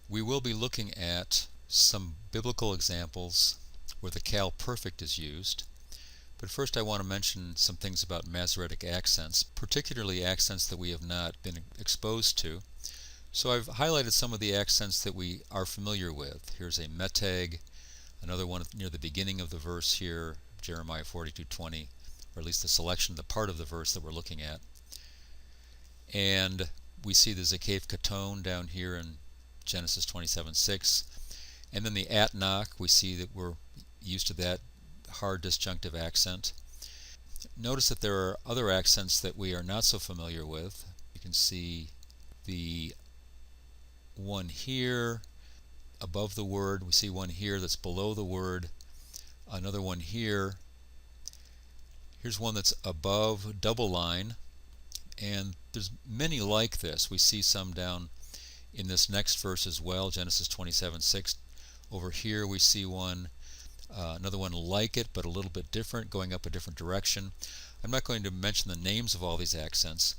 We will be looking at some biblical examples where the Cal perfect is used. But first I want to mention some things about Masoretic accents, particularly accents that we have not been exposed to. So I've highlighted some of the accents that we are familiar with. Here's a metag, another one near the beginning of the verse here, Jeremiah 42:20, or at least the selection, the part of the verse that we're looking at. And we see the Zakef Katon down here in Genesis 27:6. And then the atnach, we see that we're used to that hard disjunctive accent. Notice that there are other accents that we are not so familiar with. You can see the one here above the word. We see one here that's below the word. Another one here. Here's one that's above double line. And there's many like this. We see some down in this next verse as well, Genesis 27:6. Over here we see one, another one like it, but a little bit different, going up a different direction. I'm not going to mention the names of all these accents,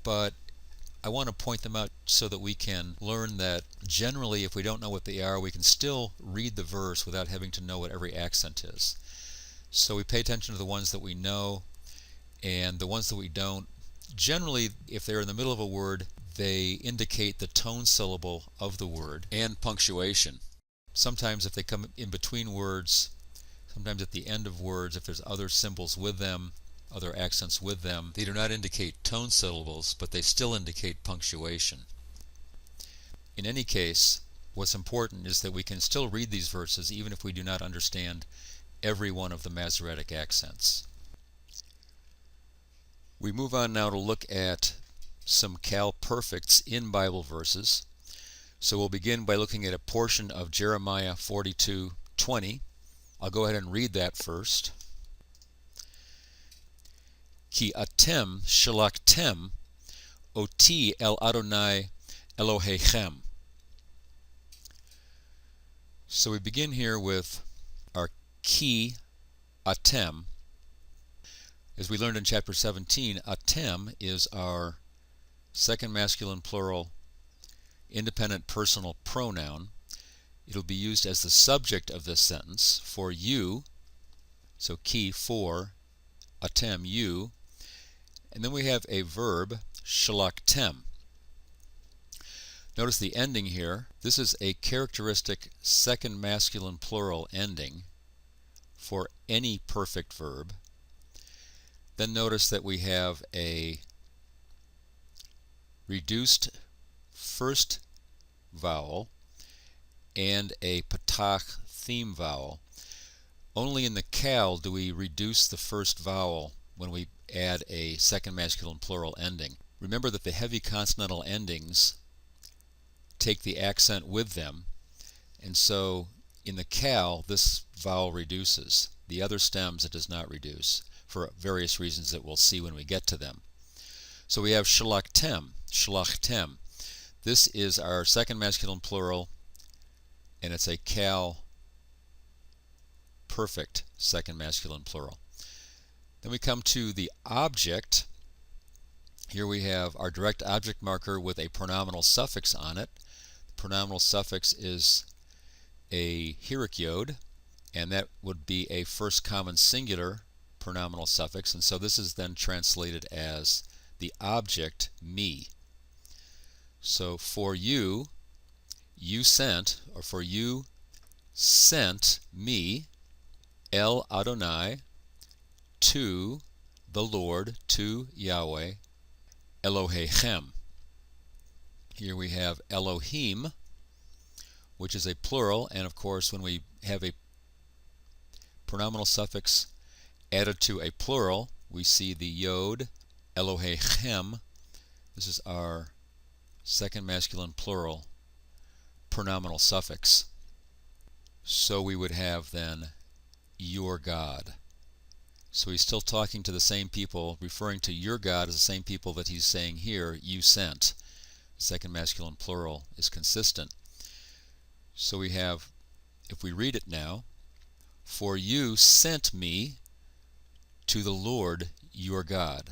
but I want to point them out so that we can learn that generally, if we don't know what they are, we can still read the verse without having to know what every accent is. So we pay attention to the ones that we know, and the ones that we don't. Generally, if they're in the middle of a word, they indicate the tone syllable of the word and punctuation. Sometimes if they come in between words, sometimes at the end of words, if there's other symbols with them, other accents with them, they do not indicate tone syllables, but they still indicate punctuation. In any case, what's important is that we can still read these verses even if we do not understand every one of the Masoretic accents. We move on now to look at some Cal perfects in Bible verses. So we'll begin by looking at a portion of Jeremiah 42:20. I'll go ahead and read that first. Ki atem shalachtem oti el Adonai Elohechem. So we begin here with our ki atem. As we learned in chapter 17, atem is our second masculine plural independent personal pronoun. It'll be used as the subject of this sentence for you, so ki, for, atem, you. And then we have a verb, shalachtem. Notice the ending here. This is a characteristic second masculine plural ending for any perfect verb. Then notice that we have a reduced first vowel and a patach theme vowel. Only in the Cal do we reduce the first vowel when we add a second masculine plural ending. Remember that the heavy consonantal endings take the accent with them, and so in the Cal this vowel reduces. The other stems it does not reduce, for various reasons that we'll see when we get to them. So we have shalachtem, shalachtem. This is our second masculine plural, and it's a Cal perfect second masculine plural. Then we come to the object. Here we have our direct object marker with a pronominal suffix on it. The pronominal suffix is a hierokyode, and that would be a first common singular pronominal suffix, and so this is then translated as the object me. So for you, you sent, or for you sent me, El Adonai, to the Lord, to Yahweh, Elohechem. Here we have Elohim, which is a plural, and of course when we have a pronominal suffix added to a plural, we see the yod, Elohechem. This is our second masculine plural pronominal suffix. So we would have then your God. So he's still talking to the same people, referring to your God as the same people that he's saying here, you sent. The second masculine plural is consistent. So we have, if we read it now, for you sent me to the Lord your God.